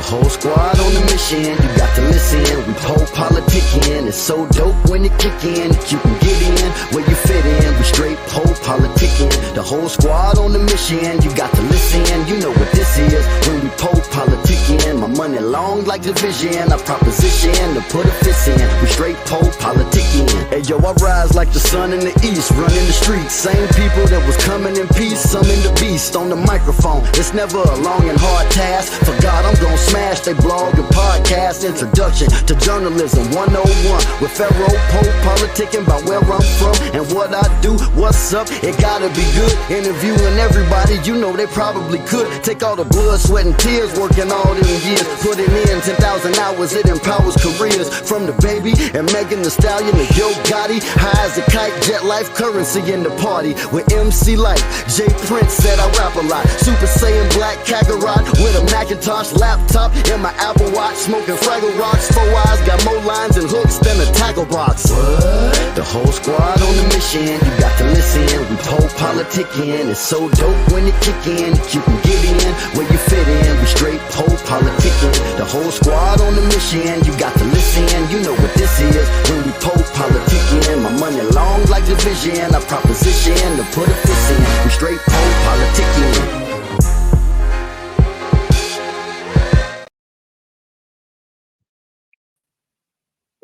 whole squad on the mission, you got to listen. We PoPolitickin, it's so dope when it kick in. You can get in where you fit in. We straight PoPolitickin, the whole squad on the mission, you got to listen. You know what this is when we PoPolitickin. My money long like division, I proposition to put a fist in. We straight PoPolitickin. Hey yo, I rise like the sun in the east, running the streets. Same people that was coming in peace, some in the beast on the microphone. It's never a long and hard task. For God, I'm gonna smash they blog and podcast. Introduction to journalism 101 with Pharaoh PoPolitickin, about where I'm from and what I do. What's up? It gotta be good. Interviewing everybody, you know they probably could. Take all the blood, sweat, and tears, working all them years. Put it in 10,000 hours, it empowers careers. From the baby and Megan Thee Stallion to Yo Gotti. High as a kite, jet life, currency in the party. With MC Light, J Prince said I rap a lot. Super Saiyan Black Kakarot with a Macintosh laptop in my Apple Watch. Smoking Fraggle Rocks, 4 eyes, got more lines and hooks than a tackle box. What? The whole squad on the mission, you got to listen. We PoPolitickin, it's so dope when it kick in. You can get in where you fit in. We straight PoPolitickin, the whole squad on the mission, you got to listen. You know what this is when we PoPolitickin. My money long like division, I proposition to put a fist in. We straight PoPolitickin.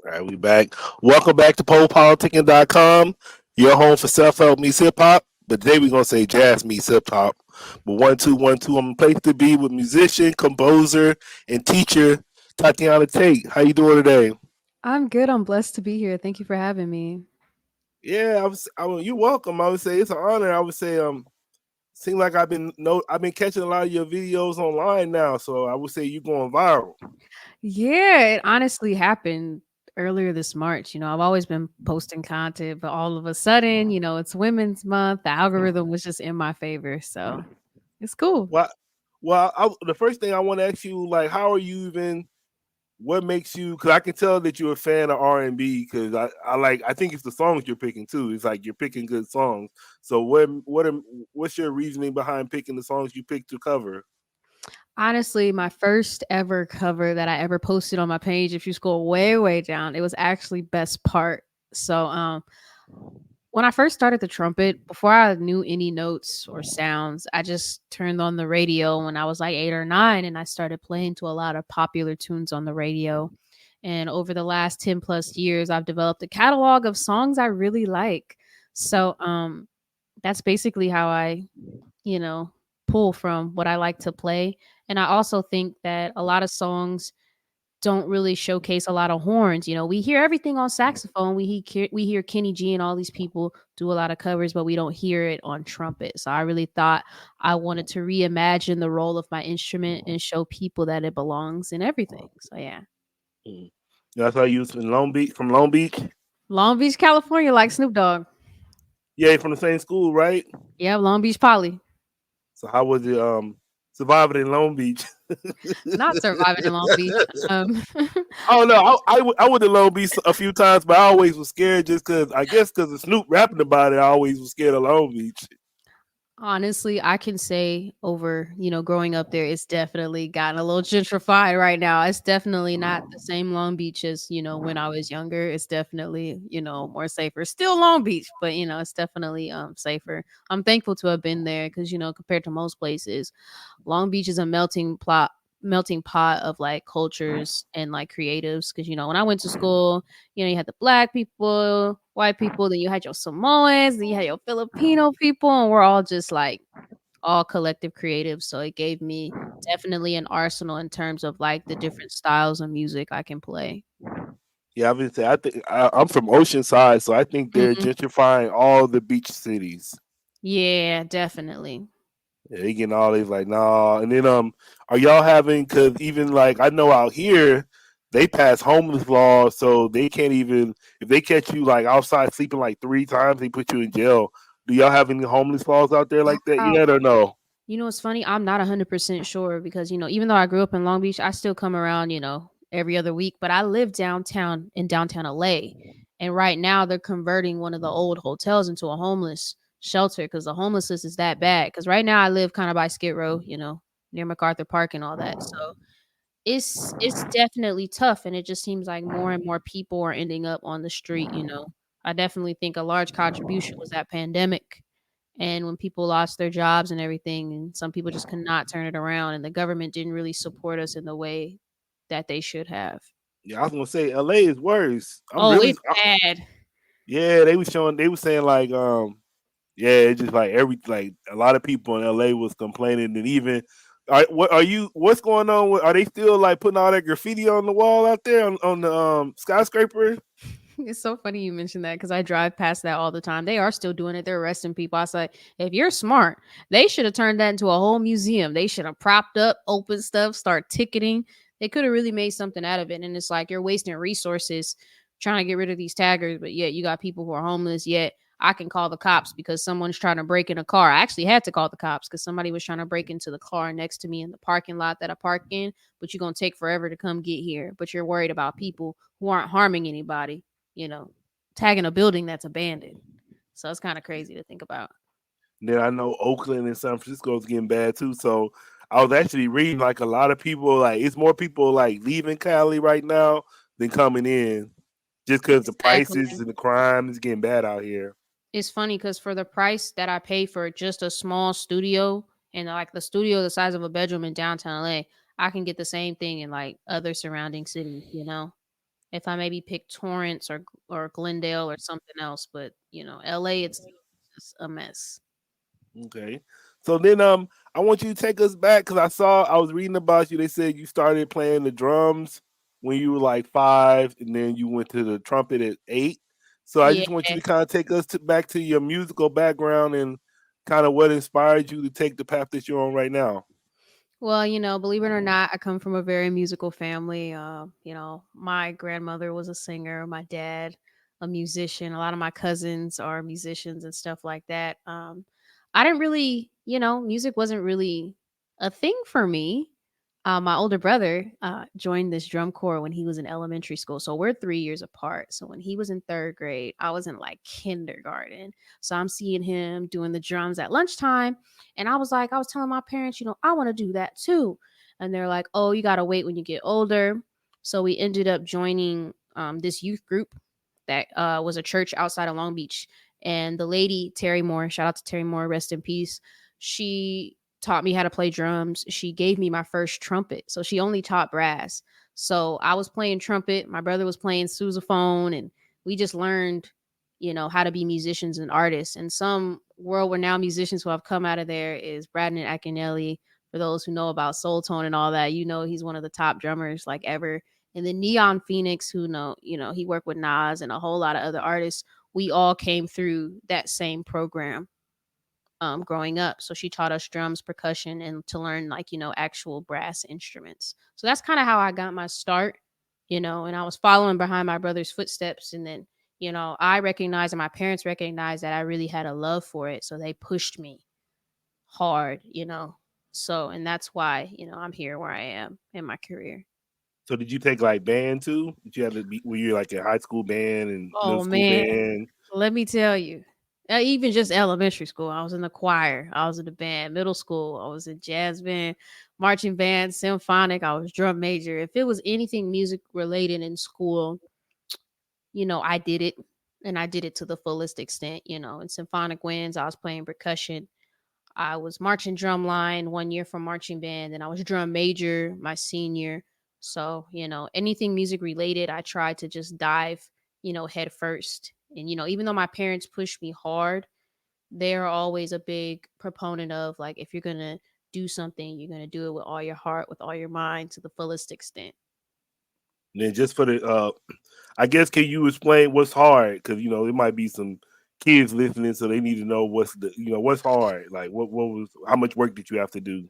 All right, we back. Welcome back to PoPolitickin.com, your home for self-help meets hip-hop. But today we're going to say jazz meets hip-hop. But 1 2 1 2, I'm in place to be with musician, composer, and teacher Tatiana Tate. How you doing today? I'm good. I'm blessed to be here. Thank you for having me. Yeah, you're welcome. I would say it's an honor. I would say seems like I've been catching a lot of your videos online now, so I would say you're going viral. Yeah, it honestly happened earlier this March. I've always been posting content, but all of a sudden, it's Women's Month. The algorithm was just in my favor, so it's cool. Well, the first thing I want to ask you, like, how are you even? What makes you? Because I can tell that you're a fan of R&B. Because I think it's the songs you're picking too. It's like you're picking good songs. So what's your reasoning behind picking the songs you picked to cover? Honestly, my first ever cover that I ever posted on my page, if you scroll way, way down, it was actually Best Part. So when I first started the trumpet, before I knew any notes or sounds, I just turned on the radio when I was like 8 or 9, and I started playing to a lot of popular tunes on the radio. And over the last 10 plus years, I've developed a catalog of songs I really like. So that's basically how I, pull from what I like to play. And I also think that a lot of songs don't really showcase a lot of horns. We hear everything on saxophone. We hear Kenny G and all these people do a lot of covers, but we don't hear it on trumpet. So I really thought I wanted to reimagine the role of my instrument and show people that it belongs in everything. So yeah. That's how you from Long Beach? Long Beach, California, like Snoop Dogg. Yeah, from the same school, right? Yeah, Long Beach Poly. So how was it surviving in Long Beach? Not surviving in Long Beach. Oh no, I went to Long Beach a few times, but I always was scared just because of Snoop rapping about it. I always was scared of Long Beach. Honestly, I can say over, growing up there, it's definitely gotten a little gentrified right now. It's definitely not the same Long Beach as, when I was younger. It's definitely, more safer. Still Long Beach, but, it's definitely safer. I'm thankful to have been there because, compared to most places, Long Beach is a melting pot of like cultures and like creatives. Because, when I went to school, you had the Black people, white people, then you had your Samoans, then you had your Filipino people, and we're all just like all collective creatives. So it gave me definitely an arsenal in terms of like the different styles of music I can play. Yeah, I think I'm from Oceanside, so I think they're gentrifying all the beach cities. Yeah, definitely. Yeah, they getting all these like, nah. And then are y'all having, because even like I know out here they pass homeless laws, so they can't even, if they catch you like outside sleeping like 3 times, they put you in jail. Do y'all have any homeless laws out there like that yet or no? It's funny. I'm not 100% sure because, even though I grew up in Long Beach, I still come around, every other week. But I live downtown in downtown LA. And right now they're converting one of the old hotels into a homeless shelter because the homelessness is that bad. Because right now I live kind of by Skid Row, near MacArthur Park and all that. So It's definitely tough, and it just seems like more and more people are ending up on the street, you know. I definitely think a large contribution was that pandemic, and when people lost their jobs and everything, and some people just could not turn it around, and the government didn't really support us in the way that they should have. Yeah, I was gonna say LA is worse. Oh, it's bad. Yeah, they was saying like yeah, it's just like like a lot of people in LA was complaining, and even what's going on with, are they still like putting all that graffiti on the wall out there on the skyscraper? It's so funny you mentioned that because I drive past that all the time. They are still doing it. They're arresting people. I was like, if you're smart, they should have turned that into a whole museum. They should have propped up, open stuff, start ticketing. They could have really made something out of it. And it's like you're wasting resources trying to get rid of these taggers, but yet you got people who are homeless. Yet I can call the cops because someone's trying to break in a car. I actually had to call the cops because somebody was trying to break into the car next to me in the parking lot that I park in. But you're gonna take forever to come get here. But you're worried about people who aren't harming anybody, you know, tagging a building that's abandoned. So it's kind of crazy to think about. Then I know Oakland and San Francisco is getting bad too. So I was actually reading like a lot of people, like it's more people like leaving Cali right now than coming in, just because the prices Exactly. and the crime is getting bad out here. It's funny because for the price that I pay for just a small studio and like the studio the size of a bedroom in downtown LA, I can get the same thing in like other surrounding cities, you know? If I maybe pick Torrance or Glendale or something else, but LA it's just a mess. Okay. So then I want you to take us back because I was reading about you. They said you started playing the drums when you were like 5, and then you went to the trumpet at 8. So I Yeah. just want you to kind of take us back to your musical background and kind of what inspired you to take the path that you're on right now. Well, believe it or not, I come from a very musical family. My grandmother was a singer, my dad, a musician. A lot of my cousins are musicians and stuff like that. I didn't really, music wasn't really a thing for me. My older brother joined this drum corps when he was in elementary school. So we're 3 years apart. So when he was in third grade, I was in like kindergarten. So I'm seeing him doing the drums at lunchtime. And I was telling my parents, I want to do that too. And they're like, oh, you got to wait when you get older. So we ended up joining this youth group that was a church outside of Long Beach. And the lady, Terry Moore, shout out to Terry Moore, rest in peace. She taught me how to play drums. She gave me my first trumpet. So she only taught brass. So I was playing trumpet. My brother was playing sousaphone. And we just learned how to be musicians and artists. And some world renowned musicians who have come out of there is Braden Akinelli. For those who know about Soul Tone and all that, he's one of the top drummers like ever. And then Neon Phoenix, who he worked with Nas and a whole lot of other artists. We all came through that same program growing up. So she taught us drums, percussion, and to learn like actual brass instruments. So that's kind of how I got my start. And I was following behind my brother's footsteps, and then I recognized and my parents recognized that I really had a love for it, so they pushed me hard. So and that's why I'm here where I am in my career. So did you take like band too? Did you have to be, were you like a high school band and middle Oh school man, band? let me tell you. Even just elementary school, I was in the choir, I was in the band. Middle school, I was in jazz band, marching band, symphonic. I was drum major. If it was anything music related in school, I did it, and I did it to the fullest extent. In symphonic winds, I was playing percussion. I was marching drum line 1 year for marching band, and I was drum major my senior. So, anything music related, I tried to just dive, head first. And, even though my parents pushed me hard, they're always a big proponent of like, if you're going to do something, you're going to do it with all your heart, with all your mind to the fullest extent. And then just for the I guess can you explain what's hard? Because it might be some kids listening, so they need to know what's hard. Like what was how much work did you have to do?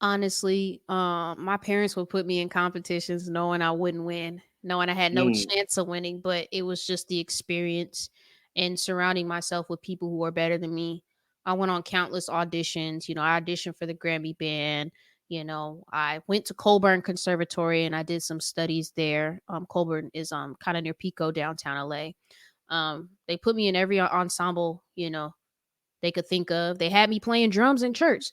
Honestly, my parents would put me in competitions knowing I wouldn't win, knowing I had no Mm. chance of winning, but it was just the experience and surrounding myself with people who are better than me. I went on countless auditions. I auditioned for the Grammy band. I went to Colburn Conservatory and I did some studies there. Colburn is kind of near Pico, downtown LA. They put me in every ensemble, they could think of. They had me playing drums in church.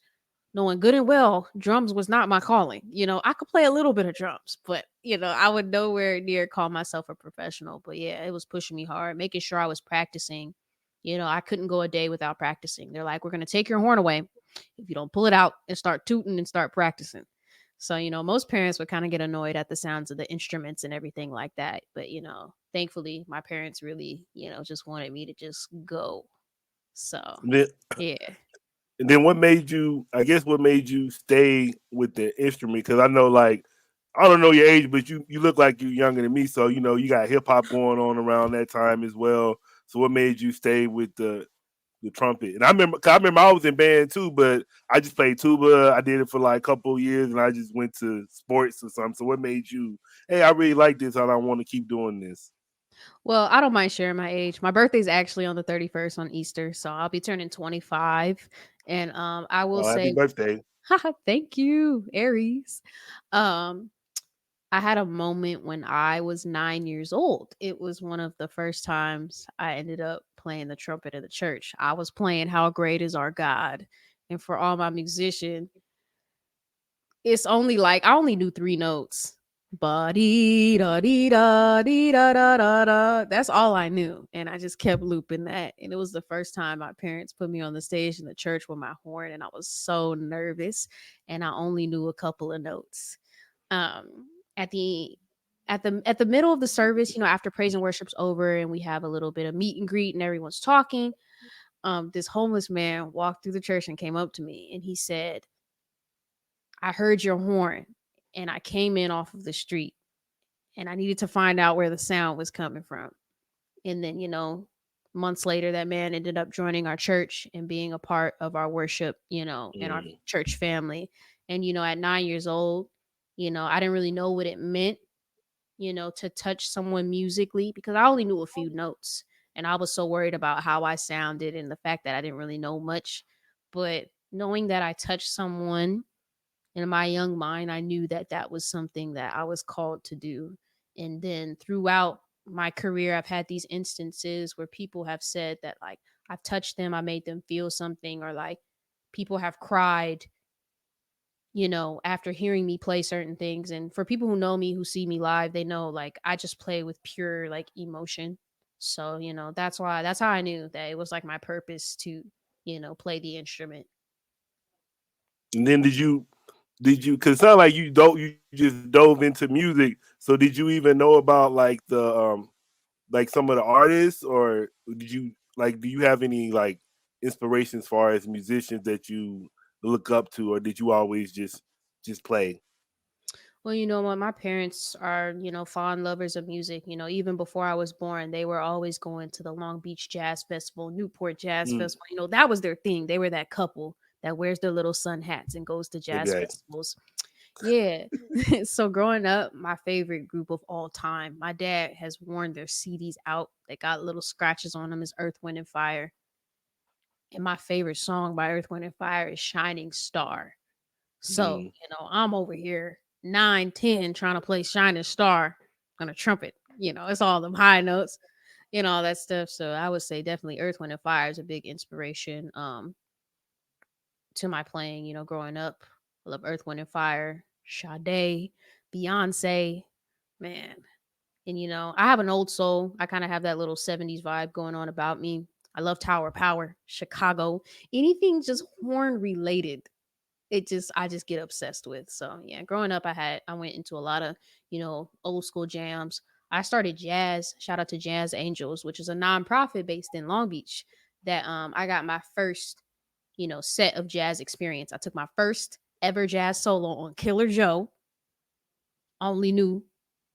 knowing good and well drums was not my calling. I could play a little bit of drums, but I would nowhere near call myself a professional. But yeah, it was pushing me hard, making sure I was practicing. I couldn't go a day without practicing. They're like, we're going to take your horn away if you don't pull it out and start tooting and start practicing. So, most parents would kind of get annoyed at the sounds of the instruments and everything like that. But, thankfully, my parents really, just wanted me to just go. So, And then, yeah. and then what made you? I guess what made you stay with the instrument? Because I know, like, I don't know your age, but you look like you're younger than me. So you got hip hop going on around that time as well. So what made you stay with the trumpet? And I remember I was in band too, but I just played tuba. I did it for like a couple of years, and I just went to sports or something. So what made you? Hey, I really like this, and I want to keep doing this. Well, I don't mind sharing my age. My birthday's actually on the 31st on Easter, so I'll be turning 25. And I will Oh, happy say, birthday! haha, thank you, Aries. Um, I had a moment when I was 9 years old. It was one of the first times I ended up playing the trumpet in the church. I was playing How Great Is Our God. And for all my musician, it's only like I only knew three notes. Ba dee da dee da dee da da da da. That's all I knew, and I just kept looping that. And it was the first time my parents put me on the stage in the church with my horn, and I was so nervous, and I only knew a couple of notes. Um, at the at the middle of the service, after praise and worship's over, and we have a little bit of meet and greet, and everyone's talking. This homeless man walked through the church and came up to me, and he said, I heard your horn and I came in off of the street and I needed to find out where the sound was coming from. And then, months later, that man ended up joining our church and being a part of our worship, in our Mm, church family. And, at 9 years old, I didn't really know what it meant, to touch someone musically because I only knew a few notes. And I was so worried about how I sounded and the fact that I didn't really know much. But knowing that I touched someone in my young mind, I knew that that was something that I was called to do. And then throughout my career, I've had these instances where people have said that, like, I've touched them, I made them feel something, or like people have cried, after hearing me play certain things. And for people who know me, who see me live, they know like I just play with pure like emotion. So, that's how I knew that it was like my purpose to, play the instrument. and then did you? Because it sounded like you just dove into music. So did you even know about like like some of the artists, or did you like do you have any like inspiration as far as musicians that you look up to, or did you always just play? Well, you know what? My parents are, fond lovers of music. Even before I was born, they were always going to the Long Beach Jazz Festival, Newport Jazz Mm, Festival. That was their thing. They were that couple that wears their little sun hats and goes to jazz okay. festivals. Yeah. So growing up, my favorite group of all time, my dad has worn their CDs out. They got little scratches on them, is Earth, Wind, and Fire. And my favorite song by Earth, Wind, and Fire is Shining Star. So, Mm. I'm over here 9, 10 trying to play Shining Star on a trumpet. It's all them high notes, all that stuff. So I would say definitely Earth, Wind, and Fire is a big inspiration to my playing, growing up. I love Earth, Wind, and Fire, Sade, Beyonce, man. And I have an old soul. I kind of have that little 70s vibe going on about me. I love Tower Power, Chicago, anything just horn related. I just get obsessed with. So yeah, growing up I went into a lot of, old school jams. I started jazz, shout out to Jazz Angels, which is a nonprofit based in Long Beach that I got my first, set of jazz experience. I took my first ever jazz solo on Killer Joe. Only knew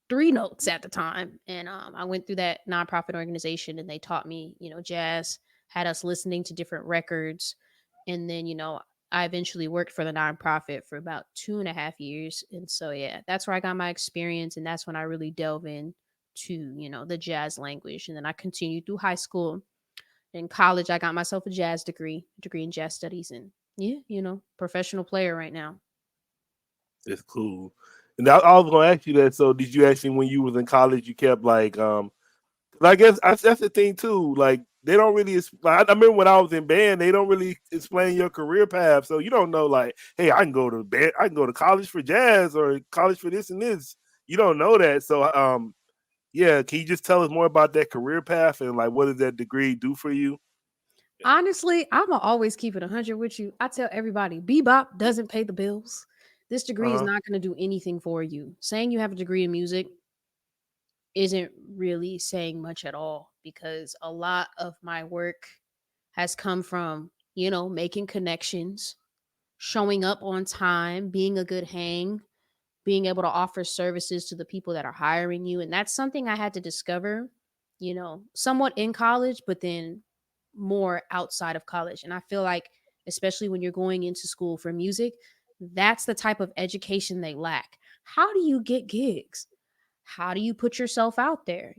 three notes at the time. And I went through that nonprofit organization and they taught me, jazz, had us listening to different records. And then, I eventually worked for the nonprofit for about 2.5 years. And so, yeah, that's where I got my experience. And that's when I really delve in to, the jazz language. And then I continued through high school. In college, I got myself a jazz degree in jazz studies. And yeah, professional player right now. It's cool. And I was gonna ask you that. So did you actually, when you was in college, you kept like, 'cause I guess that's the thing too. Like they don't really. I remember when I was in band, they don't really explain your career path, so you don't know like, hey, I can go to band, I can go to college for jazz or college for this and this. You don't know that, so yeah. Can you just tell us more about that career path and like what does that degree do for you? Honestly, I'ma always keep it 100 with you. I tell everybody, bebop doesn't pay the bills. This Uh degree is huh. not going to do anything for you. Saying you have a degree in music isn't really saying much at all because a lot of my work has come from, making connections, showing up on time, being a good hang, being able to offer services to the people that are hiring you. And that's something I had to discover, somewhat in college, but then more outside of college. And I feel like, especially when you're going into school for music, that's the type of education they lack. How do you get gigs? How do you put yourself out there?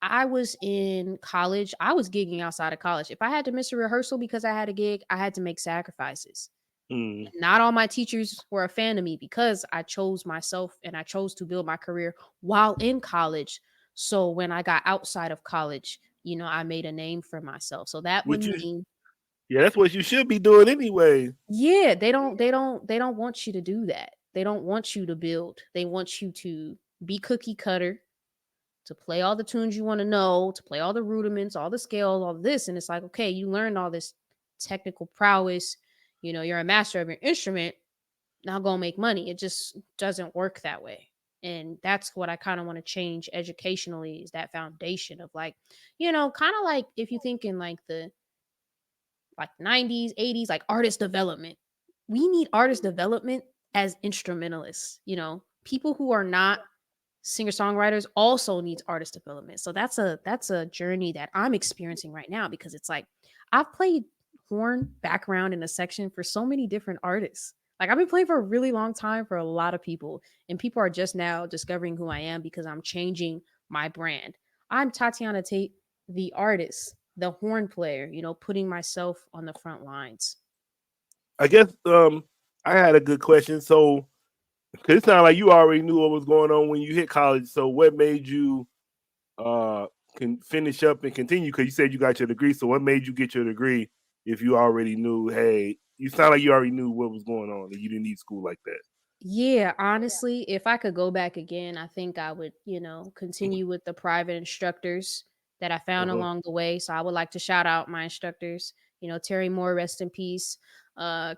I was in college, I was gigging outside of college. If I had to miss a rehearsal because I had a gig, I had to make sacrifices. Mm. Not all my teachers were a fan of me because I chose myself and I chose to build my career while in college. So when I got outside of college, I made a name for myself. So that would Which is mean, yeah, that's what you should be doing anyway. yeah, they don't want you to do that. They don't want you to build. They want you to be cookie cutter, to play all the tunes you want to know, to play all the rudiments, all the scales, all this. And it's like, okay, you learned all this technical prowess. You're a master of your instrument. Now go make money. It just doesn't work that way. And that's what I kind of want to change educationally is that foundation of like, kind of like if you think in like the 90s, 80s, like artist development. We need artist development as instrumentalists, people who are not singer-songwriters also needs artist development. So that's a journey that I'm experiencing right now because it's like I've played horn background in a section for so many different artists. Like I've been playing for a really long time for a lot of people, and people are just now discovering who I am because I'm changing my brand. I'm Tatiana Tate, the artist, the horn player, putting myself on the front lines. I guess I had a good question. So, cause it sounded like you already knew what was going on when you hit college. So, what made you uh can finish up and continue? Because you said you got your degree. So, what made you get your degree if you already knew? Hey, you sound like you already knew what was going on, and you didn't need school like that. Yeah, honestly, if I could go back again, I think I would, continue with the private instructors that I found Uh-huh. along the way. So I would like to shout out my instructors, Terry Moore, rest in peace,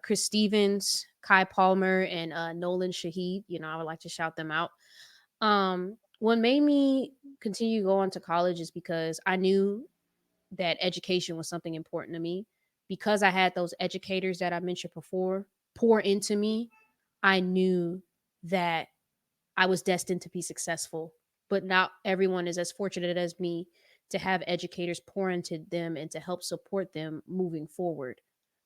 Chris Stevens, Kai Palmer, and Nolan Shahid. I would like to shout them out. What made me continue going to college is because I knew that education was something important to me. Because I had those educators that I mentioned before pour into me, I knew that I was destined to be successful. But not everyone is as fortunate as me to have educators pour into them and to help support them moving forward.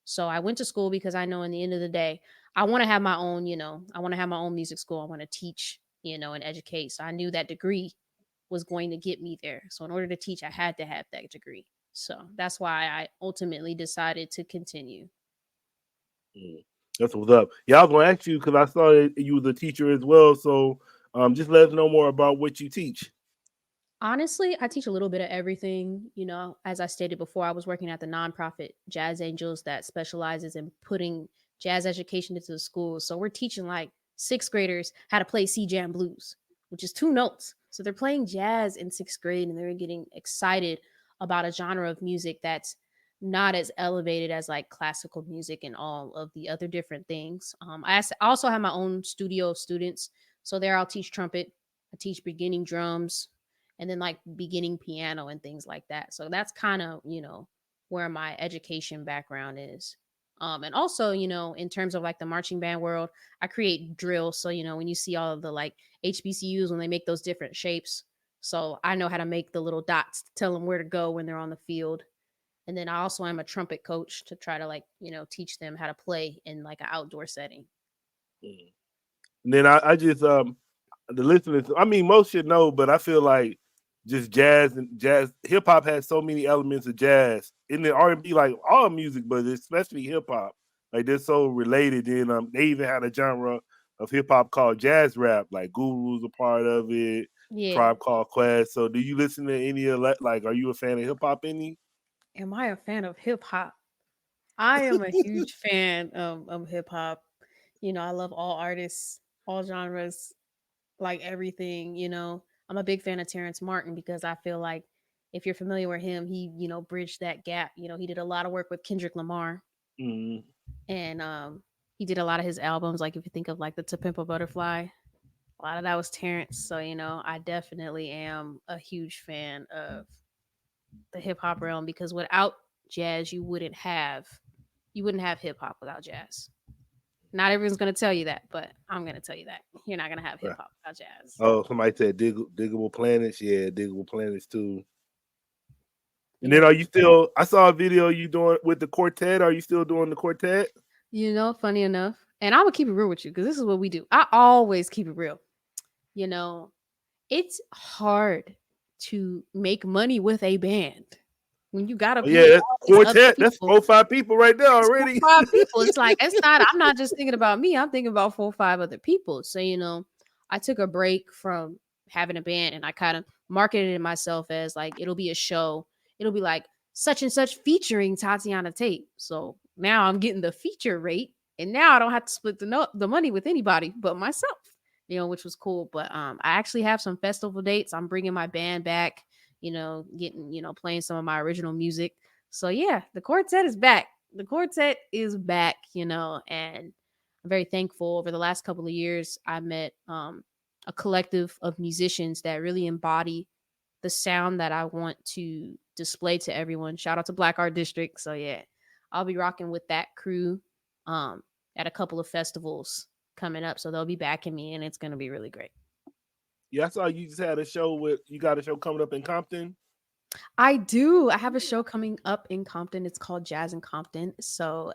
So I went to school because I know in the end of the day, I want to have my own, I want to have my own music school. I want to teach, and educate. So I knew that degree was going to get me there. So in order to teach, I had to have that degree. So that's why I ultimately decided to continue. Mm. That's what's up. Yeah, I was gonna ask you because I saw that you was a teacher as well. So, just let us know more about what you teach. Honestly, I teach a little bit of everything. As I stated before, I was working at the nonprofit Jazz Angels that specializes in putting jazz education into the schools. So we're teaching like sixth graders how to play C jam blues, which is two notes. So they're playing jazz in sixth grade and they're getting excited about a genre of music that's not as elevated as like classical music and all of the other different things. I also have my own studio of students. So there I'll teach trumpet, I teach beginning drums, and then like beginning piano and things like that. So that's kind of, where my education background is. And also, in terms of like the marching band world, I create drills. So, when you see all of the like HBCUs when they make those different shapes, so I know how to make the little dots to tell them where to go when they're on the field. And then I also am a trumpet coach to try to like, teach them how to play in like an outdoor setting. Mm. And then I just the listeners. I mean, most should know, but I feel like just jazz hip hop has so many elements of jazz in the R&B, like all music, but especially hip hop. Like they're so related. And they even had a genre of hip hop called jazz rap. Like Guru's a part of it. Yeah. Tribe Called Quest. So do you listen to any of that? Like, are you a fan of hip hop? Any? Am I a fan of hip hop? I am a huge fan of hip hop. I love all artists, all genres, like everything. I'm a big fan of Terrence Martin because I feel like if you're familiar with him, he, bridged that gap. He did a lot of work with Kendrick Lamar, Mm, and he did a lot of his albums. Like if you think of like the To Pimp a Butterfly, a lot of that was Terrence. So, I definitely am a huge fan of the hip hop realm because without jazz, you wouldn't have hip hop without jazz. Not everyone's gonna tell you that, but I'm gonna tell you that you're not gonna have hip right. hop without jazz. Oh, somebody said Diggable Planets. Yeah, Diggable Planets too. And then Yeah. are you still? I saw a video you doing with the quartet. Are you still doing the quartet? Funny enough, and I would keep it real with you because this is what we do. I always keep it real. You know, it's hard to make money with a band when you gotta Oh yeah, pay that's all these other quartet. That's people. 4 5 people right there It's four already. or 5 people. It's like it's not. I'm not just thinking about me. I'm thinking about 4 or 5 other people. So I took a break from having a band, and I kind of marketed myself as like it'll be a show. It'll be like such and such featuring Tatiana Tate. So now I'm getting the feature rate, and now I don't have to split the money with anybody but myself. Which was cool. But I actually have some festival dates. I'm bringing my band back. Getting playing some of my original music. So yeah, the quartet is back. The quartet is back, and I'm very thankful. Over the last couple of years, I met a collective of musicians that really embody the sound that I want to display to everyone. Shout out to Black Art District. So yeah, I'll be rocking with that crew um, at a couple of festivals coming up. So they'll be backing me, and it's gonna be really great. Yeah, I saw you just had a show with. You got a show coming up in Compton. I do. I have a show coming up in Compton. It's called Jazz in Compton. So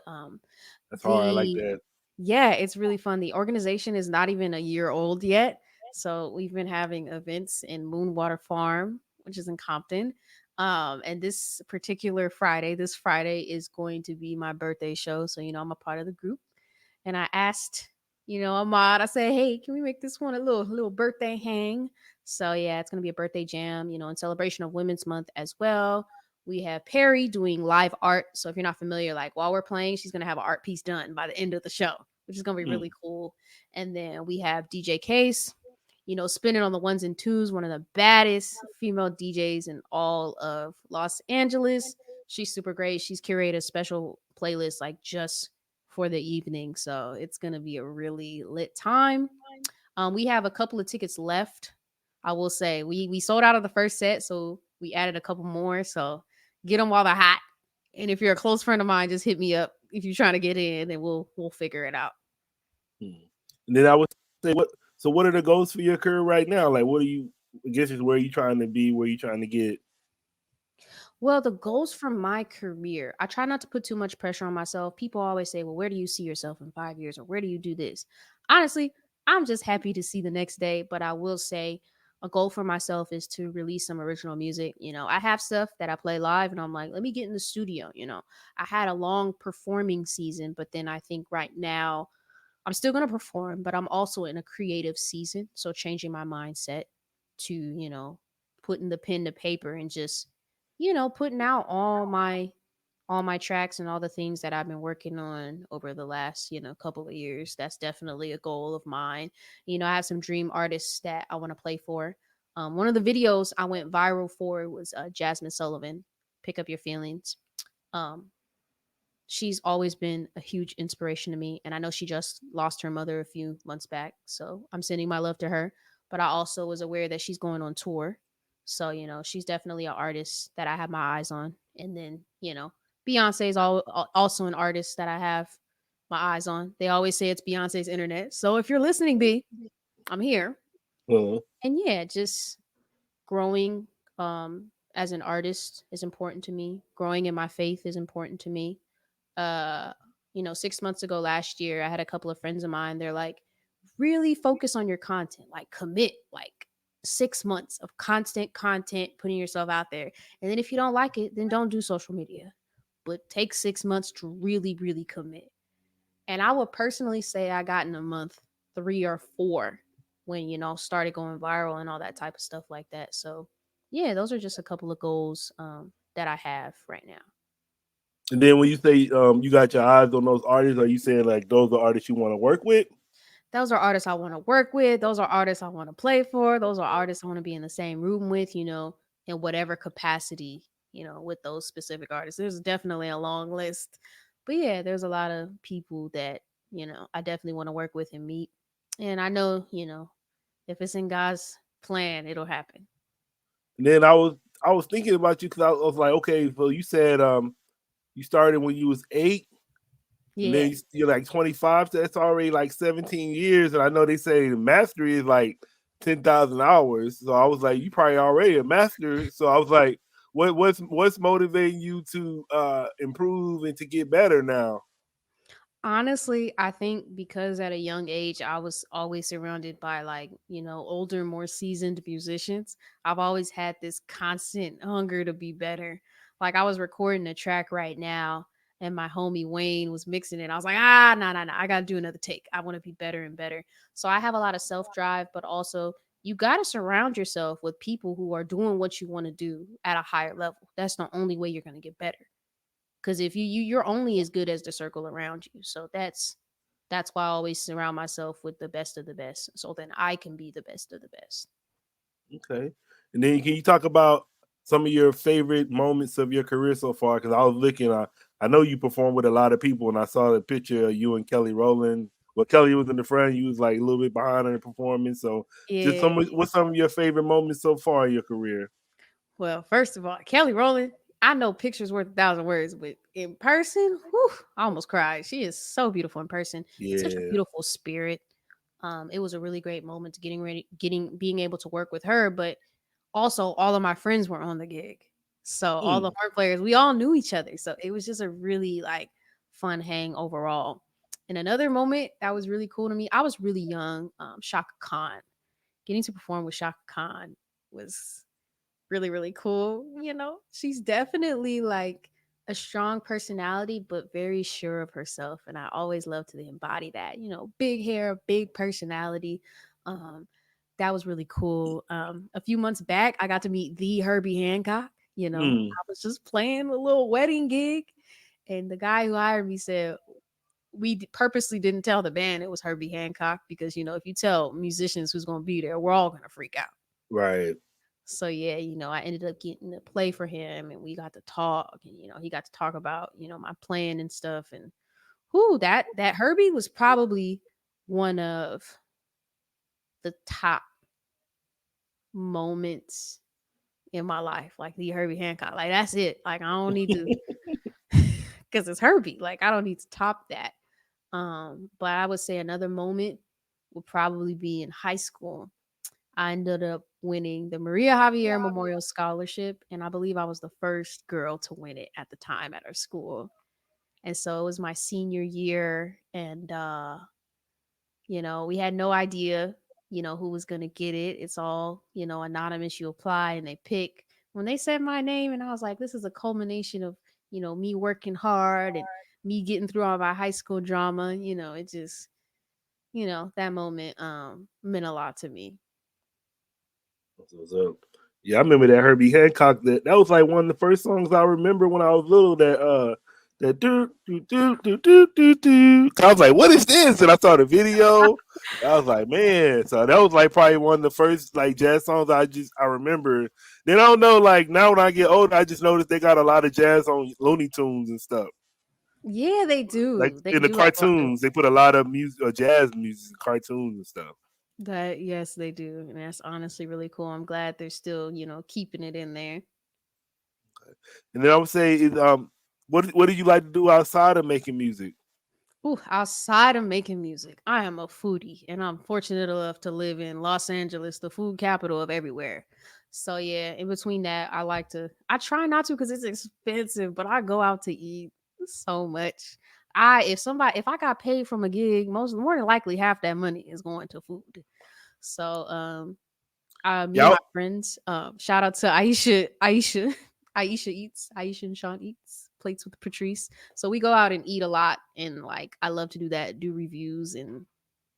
That's hard. I like the that. yeah, it's really fun. The organization is not even a year old yet. So we've been having events in Moonwater Farm, which is in Compton. And this Friday is going to be my birthday show. So, I'm a part of the group. And I asked, Ahmad, I said, hey, can we make this one a little birthday hang? So yeah, it's gonna be a birthday jam, in celebration of Women's Month as well. We have Perry doing live art. So if you're not familiar, like while we're playing, she's gonna have an art piece done by the end of the show, which is gonna be Mm. really cool. And then we have DJ Case, spinning on the ones and twos, one of the baddest female DJs in all of Los Angeles. She's super great. She's curated a special playlist like just for the evening. So it's gonna be a really lit time. We have a couple of tickets left. I will say we sold out of the first set, so we added a couple more. So get them while they're hot. And if you're a close friend of mine, just hit me up if you're trying to get in, and we'll figure it out. Mm. And then I would say, what? So, what are the goals for your career right now? Like, what are you? I guess is where are you trying to be? Where are you trying to get? Well, the goals from my career, I try not to put too much pressure on myself. People always say, well, where do you see yourself in 5 years, or where do you do this? Honestly, I'm just happy to see the next day. But I will say a goal for myself is to release some original music. I have stuff that I play live, and I'm like, let me get in the studio. I had a long performing season, but then I think right now I'm still going to perform, but I'm also in a creative season. So changing my mindset to, putting the pen to paper and just, putting out all my tracks and all the things that I've been working on over the last, couple of years. That's definitely a goal of mine. I have some dream artists that I want to play for. One of the videos I went viral for was Jasmine Sullivan, Pick Up Your Feelings. Um, she's always been a huge inspiration to me, and I know she just lost her mother a few months back, so I'm sending my love to her. But I also was aware that she's going on tour, so she's definitely an artist that I have my eyes on. And then Beyonce is also an artist that I have my eyes on. They always say it's Beyonce's internet, so if you're listening, B, I'm here. Uh, And yeah, just growing as an artist is important to me. Growing in my faith is important to me. uh 6 months ago last year, I had a couple of friends of mine. They're like, really focus on your content, like commit like 6 months of constant content, putting yourself out there, and then if you don't like it, then don't do social media, but take 6 months to really really commit. And I would personally say I got in a month 3 or 4 when started going viral and all that type of stuff like that. So yeah, those are just a couple of goals that I have right now. And then when you say you got your eyes on those artists, are you saying like those are artists you want to work with? Those are artists I want to work with. Those are artists I want to play for. Those are artists I want to be in the same room with, in whatever capacity, with those specific artists. There's definitely a long list. But yeah, there's a lot of people that, I definitely want to work with and meet. And I know, if it's in God's plan, it'll happen. And then I was thinking about you because I was like, okay, so you said you started when you was 8, and then Yeah. you're like 25, so that's already like 17 years. And I know they say the mastery is like 10,000 hours. So I was like, you probably already a master. So I was like, what's motivating you to improve and to get better now? Honestly, I think because at a young age, I was always surrounded by like, older, more seasoned musicians. I've always had this constant hunger to be better. Like I was recording a track right now and my homie Wayne was mixing it. I was like, no, no, no, I got to do another take. I want to be better and better. So I have a lot of self drive, but also you got to surround yourself with people who are doing what you want to do at a higher level. That's the only way you're going to get better. Because if you're only as good as the circle around you. So that's why I always surround myself with the best of the best, so then I can be the best of the best. Okay. And then can you talk about some of your favorite moments of your career so far? Because I was looking, I know you performed with a lot of people, and I saw the picture of you and Kelly Rowland. Well, Kelly was in the front, you was like a little bit behind in the performance. So, just Yeah. what's some of your favorite moments so far in your career? Well, first of all, Kelly Rowland, I know pictures worth 1,000 words, but in person, whew, I almost cried. She is so beautiful in person. Such a Yeah. beautiful spirit. It was a really great moment to being able to work with her, but also all of my friends were on the gig. So all the Mm, horn players, we all knew each other. So it was just a really like fun hang overall. And another moment that was really cool to me, I was really young. Shaka Khan. Getting to perform with Shaka Khan was really, really cool. She's definitely like a strong personality, but very sure of herself. And I always love to embody that, big hair, big personality. Um, that was really cool. A few months back, I got to meet the Herbie Hancock. mm, I was just playing a little wedding gig, and the guy who hired me said, purposely didn't tell the band it was Herbie Hancock because, if you tell musicians who's going to be there, we're all going to freak out. right. So yeah, I ended up getting to play for him and we got to talk and he got to talk about, my playing and stuff and whoo, that Herbie was probably one of the top moments in my life. Like the Herbie Hancock. Like that's it. Like I don't need to cuz it's Herbie. Like I don't need to top that. But I would say another moment would probably be in high school. I ended up winning the Maria Javier Memorial Scholarship, and I believe I was the first girl to win it at the time at our school. And so it was my senior year, and we had no idea, who was gonna get it. It's all, anonymous. You apply and they pick. When they said my name, and I was like, this is a culmination of, me working hard and me getting through all my high school drama. It just, that moment meant a lot to me. That's what's up. Yeah, I remember that Herbie Hancock. That was like one of the first songs I remember when I was little. That do do do do do do do. I was like, "What is this?" And I saw the video. I was like, "Man!" So that was like probably one of the first like jazz songs I remember. Then I don't know. Like now when I get older, I just noticed they got a lot of jazz on Looney Tunes and stuff. Yeah, they Like do. They in the do have a lot of cartoons, they put a lot of music, jazz music, cartoons and stuff. that. Yes, they do, and that's honestly really cool. I'm glad they're still, keeping it in there. And then I would say, what do you like to do outside of making music? Ooh, outside of making music, I am a foodie, and I'm fortunate enough to live in Los Angeles, the food capital of everywhere. So yeah, in between that, I try not to because it's expensive, but I go out to eat so much. If I got paid from a gig, more than likely half that money is going to food. So me and Yeah, my friends, shout out to Aisha eats, Aisha and Sean eats plates with Patrice. So we go out and eat a lot, and like I love to do that, do reviews and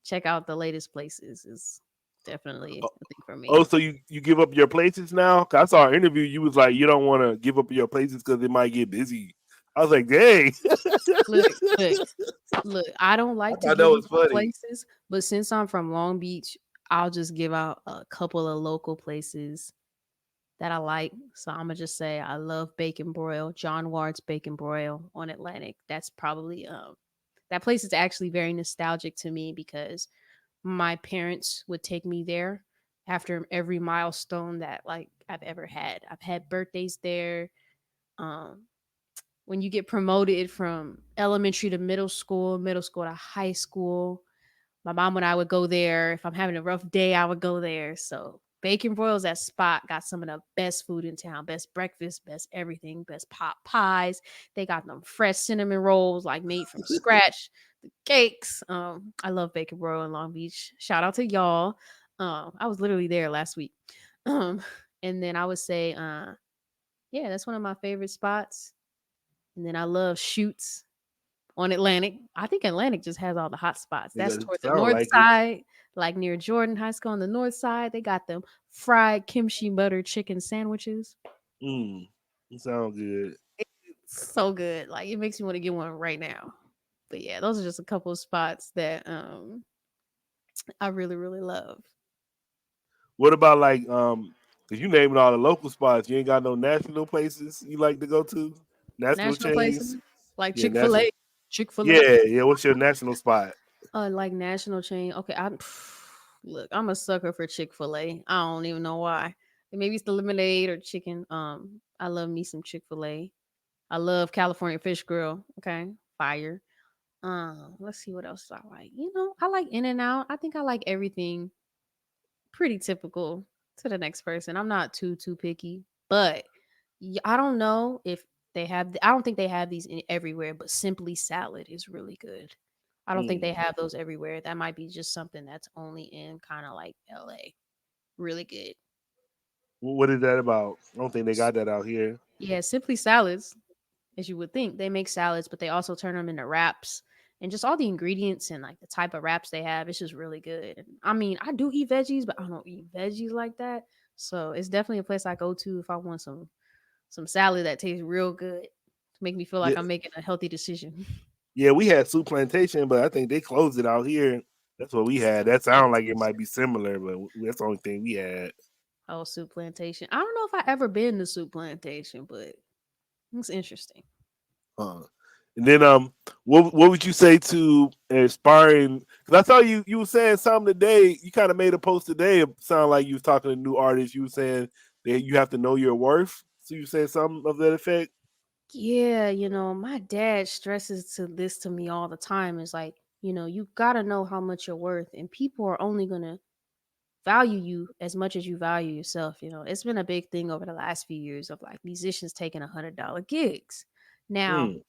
check out the latest places. Is definitely a thing for Oh, me. so you give up your places now? 'Cause I saw an interview. You was like, you don't want to give up your places because it might get busy. I was like, dang. Look, look, look. I don't I like to thought that give up was my funny. places, but since I'm from Long Beach, I'll just give out a couple of local places that I like. So I'm gonna just say I love Bacon Broil, John Ward's Bacon Broil on Atlantic. That's probably that place is actually very nostalgic to me because my parents would take me there after every milestone that like I've ever had. I've had birthdays there. Um, when you get promoted from elementary to middle school to high school, my mom and I would go there. If I'm having a rough day, I would go there. So Bacon Broil's that spot got some of the best food in town, best breakfast, best everything, best pot pies. They got them fresh cinnamon rolls like made from scratch, the cakes. I love Bacon Broil in Long Beach. Shout out to y'all. I was literally there last week. Um, and then I would say, yeah, that's one of my favorite spots. And then I love Shoots on Atlantic. I think Atlantic just has all the hot spots. That's It toward the sound north like it. side, like near Jordan High School on the north side. They got them fried kimchi butter chicken sandwiches. Mm, it sound good. So good. Like it makes me want to get one right now. But yeah, those are just a couple of spots that I really, really love. What about like cause you naming all the local spots. You ain't got no national places you like to go to? National National places chains? like Yeah, Chick-fil-A. national. Chick-fil-A. Yeah. What's your national spot? Like national chain. Okay, I look, I'm a sucker for Chick-fil-A. I don't even know why. Maybe it's the lemonade or chicken. I love me some Chick-fil-A. I love California Fish Grill. Okay, fire. Let's see what else I like. I like In and Out. I think I like everything pretty typical to the next person. I'm not too picky, but I don't know if they have. I don't think they have these everywhere. But Simply Salad is really good. I don't think they Mm. have those everywhere. That might be just something that's only in kind of like LA. Really good. What is that about? I don't think they got that out here. Yeah, Simply Salads, as you would think. They make salads, but they also turn them into wraps. And just all the ingredients and like the type of wraps they have, it's just really good. And, I mean, I do eat veggies, but I don't eat veggies like that. So it's definitely a place I go to if I want some salad that tastes real good to make me feel Yeah, like I'm making a healthy decision. yeah, we had Soup Plantation, but I think they closed it out here. That's what we had. Soup That sound like it might plantation. be similar, but that's the only thing we had. Oh, soup plantation. I don't know if I ever been to soup plantation, but it's interesting. Uh, and then what would you say to inspiring? Because I saw you were saying something today. You kind of made a post today. It sounded like you was talking to new artists. You were saying that you have to know your worth. So you said something of that effect. Yeah, my dad stresses to this to me all the time. Is like, you gotta know how much you're worth, and people are only gonna value you as much as you value yourself. It's been a big thing over the last few years of like musicians taking $100 gigs. Now, Mm,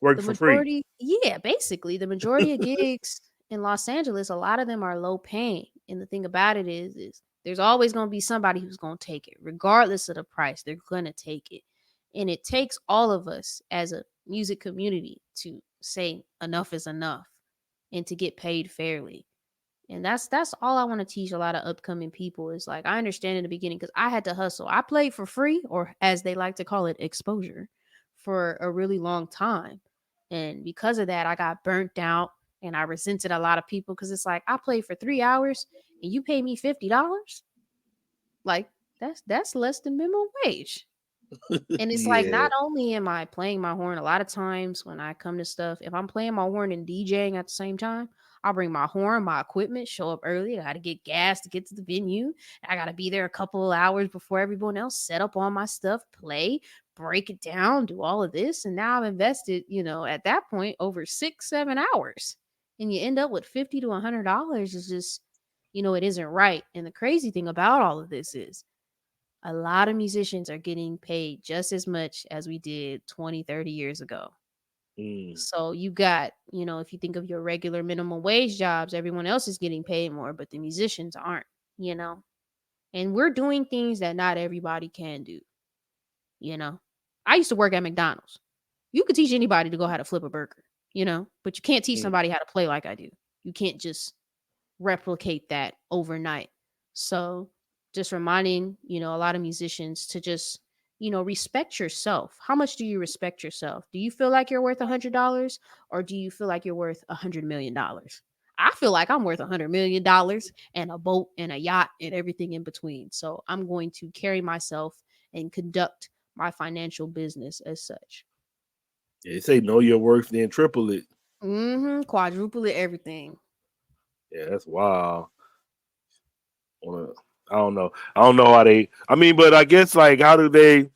work the for free. majority, yeah, basically the majority of gigs in Los Angeles, a lot of them are low paying. And the thing about it is there's always going to be somebody who's going to take it, regardless of the price. They're going to take it, and it takes all of us as a music community to say enough is enough and to get paid fairly. And that's all I want to teach a lot of upcoming people is like I understand in the beginning because I had to hustle. I played for free, or as they like to call it, exposure, for a really long time. And because of that, I got burnt out and I resented a lot of people because it's like I played for 3 hours and you pay me $50. Like that's less than minimum wage. And it's like Yeah. not only am I playing my horn, a lot of times when I come to stuff, if I'm playing my horn and DJing at the same time, I'll bring my horn, my equipment, show up early. I got to get gas to get to the venue. I got to be there a couple of hours before everyone else, set up all my stuff, play, break it down, do all of this. And now I've invested, at that point, over 6, 7 hours. And you end up with $50 to $100 is just, it isn't right. And the crazy thing about all of this is a lot of musicians are getting paid just as much as we did 20, 30 years ago. Mm, So you got, if you think of your regular minimum wage jobs, everyone else is getting paid more, but the musicians aren't, you know? And we're doing things that not everybody can do, you know? I used to work at McDonald's. You could teach anybody to go how to flip a burger, but you can't teach mm. somebody how to play like I do. You can't just replicate that overnight. So just reminding, a lot of musicians to just, respect yourself. How much do you respect yourself? Do you feel like you're worth $100, or do you feel like you're worth $100 million? I feel like I'm worth $100 million and a boat and a yacht and everything in between. So I'm going to carry myself and conduct my financial business as such. Yeah, they say know your worth, then triple it. Quadruple it, everything. Yeah, that's wild. Well, I don't know. I don't know how they. I mean, but I guess like how do they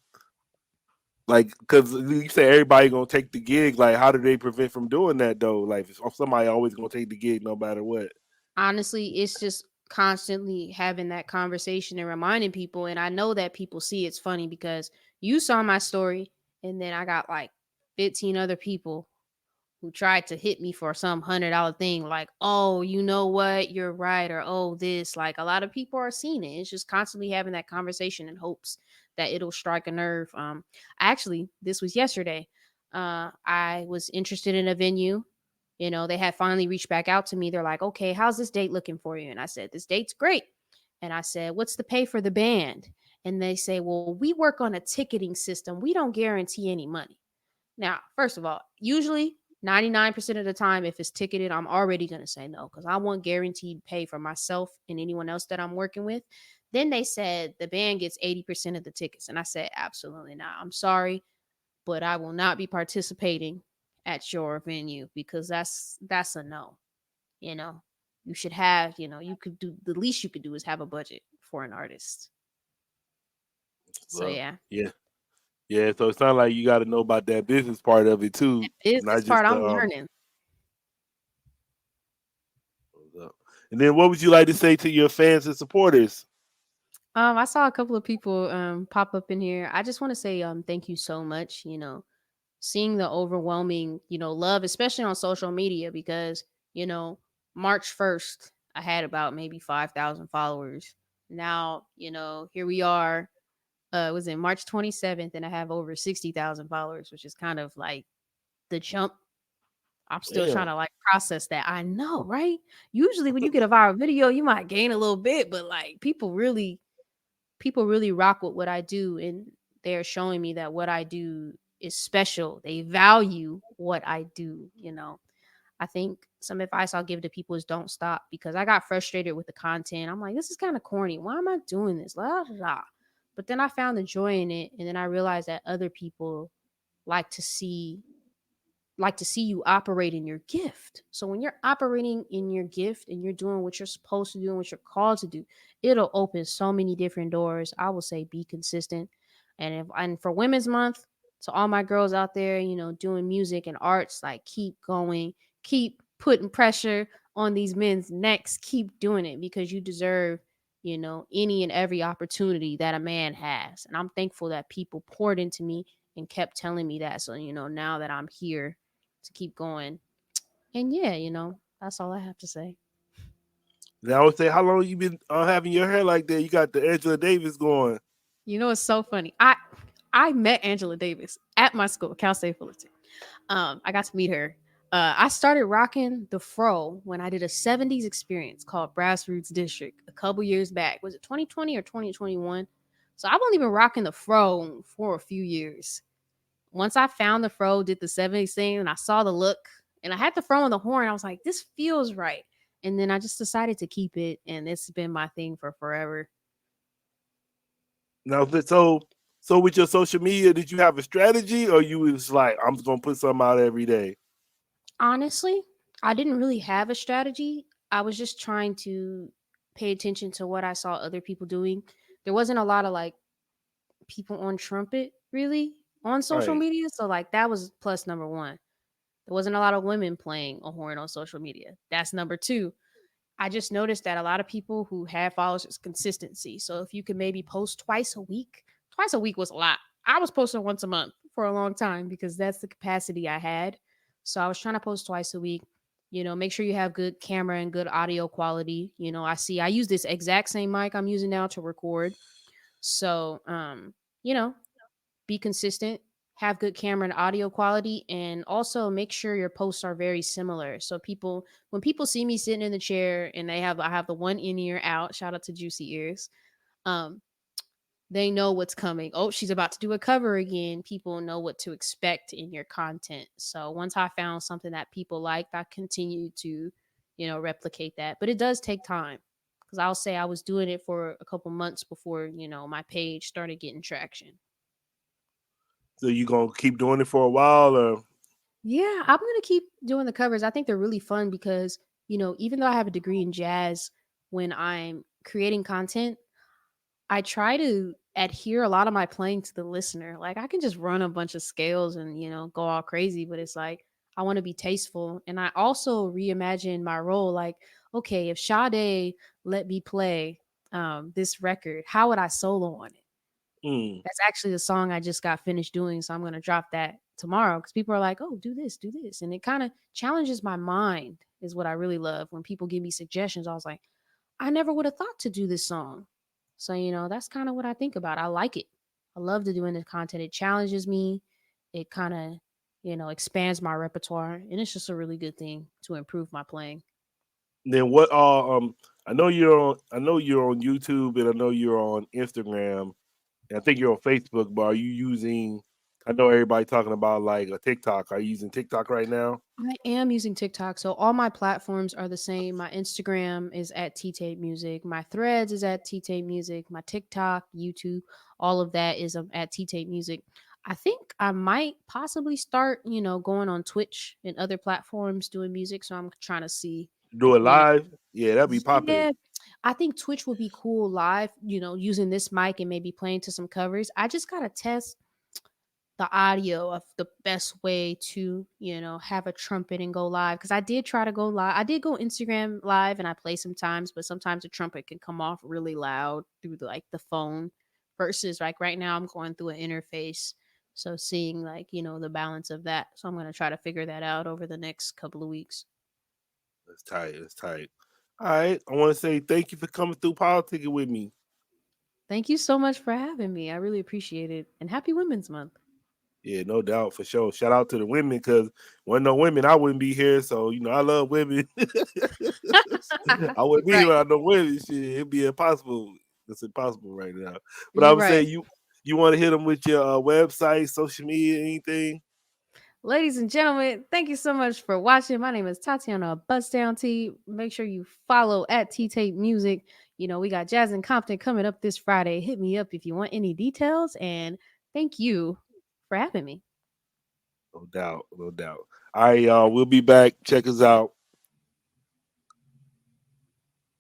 like? Because you say everybody gonna take the gig. Like, how do they prevent from doing that though? Like, if somebody always gonna take the gig no matter what. Honestly, it's just constantly having that conversation and reminding people. And I know that people see it's funny because you saw my story, and then I got like 15 other people who tried to hit me for some $100 thing, like, oh, you know what, you're right, or oh, this. Like, a lot of people are seeing it. It's just constantly having that conversation in hopes that it'll strike a nerve. Actually, this was yesterday. I was interested in a venue. They had finally reached back out to me. They're like, okay, how's this date looking for you? And I said, this date's great. And I said, what's the pay for the band? And they say, well, we work on a ticketing system. We don't guarantee any money. Now, first of all, usually 99% of the time, if it's ticketed, I'm already going to say no because I want guaranteed pay for myself and anyone else that I'm working with. Then they said the band gets 80% of the tickets. And I said, absolutely not. I'm sorry, but I will not be participating at your venue because that's a no. You know, you should have, you could do the least you could do is have a budget for an artist. So, Well, yeah, yeah, yeah. So it sounds like you got to know about that business part of it too, business not just part, the I'm learning. And then, what would you like to say to your fans and supporters? I saw a couple of people pop up in here. I just want to say thank you so much. Seeing the overwhelming, love, especially on social media, because, you know, March 1st, I had about maybe 5,000 followers. Now, here we are. It was in March 27th, and I have over 60,000 followers, which is kind of like the jump. I'm still trying Damn. to like process that. I know, right? Usually when you get a viral video, you might gain a little bit, but like people really rock with what I do, and they're showing me that what I do is special. They value what I do. I think some advice I'll give to people is don't stop, because I got frustrated with the content. I'm like, this is kind of corny. Why am I doing this? La, la, la. But then I found the joy in it, and then I realized that other people like to see you operate in your gift. So when you're operating in your gift and you're doing what you're supposed to do and what you're called to do, it'll open so many different doors. I will say be consistent. And for Women's Month, to all my girls out there, doing music and arts, like keep going, keep putting pressure on these men's necks, keep doing it because you deserve, any and every opportunity that a man has. And I'm thankful that people poured into me and kept telling me that. So, now that I'm here to keep going. And yeah, that's all I have to say. Now I would say, how long you been having your hair like that? You got the Angela Davis going. It's so funny. I met Angela Davis at my school, Cal State Fullerton. I got to meet her. I started rocking the fro when I did a 70s experience called Brass Roots District a couple years back. Was it 2020 or 2021? So I've only been rocking the fro for a few years. Once I found the fro, did the 70s thing, and I saw the look, and I had the fro on the horn, I was like, this feels right. And then I just decided to keep it, and it's been my thing for forever. Now, so with your social media, did you have a strategy, or you was like, I'm just gonna put something out every day? Honestly, I didn't really have a strategy. I was just trying to pay attention to what I saw other people doing. There wasn't a lot of like people on trumpet really on social Right. media. So like that was plus number one. There wasn't a lot of women playing a horn on social media. That's number two. I just noticed that a lot of people who have followers is consistency. So if you could maybe post twice a week was a lot. I was posting once a month for a long time because that's the capacity I had. So I was trying to post twice a week. Make sure you have good camera and good audio quality. I use this exact same mic I'm using now to record. So, you know, be consistent. have good camera and audio quality, and also make sure your posts are very similar. So people, when people see me sitting in the chair and I have the one in ear out, shout out to Juicy Ears. Um, they know what's coming. Oh, she's about to do a cover again. People know what to expect in your content. So once I found something that people liked, I continue to, replicate that. But it does take time, because I'll say I was doing it for a couple months before, my page started getting traction. So you gonna keep doing it for a while, or Yeah, I'm gonna keep doing the covers. I think they're really fun because, even though I have a degree in jazz, when I'm creating content, I try to adhere a lot of my playing to the listener. Like I can just run a bunch of scales and, go all crazy, but it's like I want to be tasteful. And I also reimagine my role. Like, okay, if Sade let me play this record, how would I solo on it? mm. That's actually the song I just got finished doing. So I'm going to drop that tomorrow, because people are like, oh, do this, do this. And it kind of challenges my mind, is what I really love. When people give me suggestions, I was like, I never would have thought to do this song. So, that's kind of what I think about. I like it. I love to doing this content. It challenges me. It kind of, expands my repertoire. And it's just a really good thing to improve my playing. Then what? I know you're on YouTube, and I know you're on Instagram, and I think you're on Facebook. But are you using? I know everybody talking about like a TikTok. Are you using TikTok right now? I am using TikTok. So all my platforms are the same. My Instagram is at Tate Music. My Threads is at Tate Music. My TikTok, YouTube, all of that is at Tate Music. I think I might possibly start, going on Twitch and other platforms doing music. So I'm trying to see, Do it you know, live? Yeah, that'd be popping. yeah, I think Twitch would be cool live, using this mic and maybe playing to some covers. I just got to test the audio of the best way to, have a trumpet and go live. Because I did try to go live. I did go Instagram live and I play sometimes, but sometimes the trumpet can come off really loud through the phone, versus like right now I'm going through an interface. So seeing the balance of that. So I'm gonna try to figure that out over the next couple of weeks. That's tight. That's tight. All right. I want to say thank you for coming through politicking with me. Thank you so much for having me. I really appreciate it. And happy Women's Month. Yeah, no doubt for sure. Shout out to the women because wasn't no women, I wouldn't be here. So I love women. I wouldn't be here Right. without no women. Shit, it'd be impossible. It's impossible right now. But I You're would say right. you want to hit them with your website, social media, anything. Ladies and gentlemen, thank you so much for watching. My name is Tatiana Bustdown T. Make sure you follow at T Tape Music. We got Jazz and Compton coming up this Friday. Hit me up if you want any details. And thank you for having me. No doubt, no doubt. All right, y'all. We'll be back. Check us out.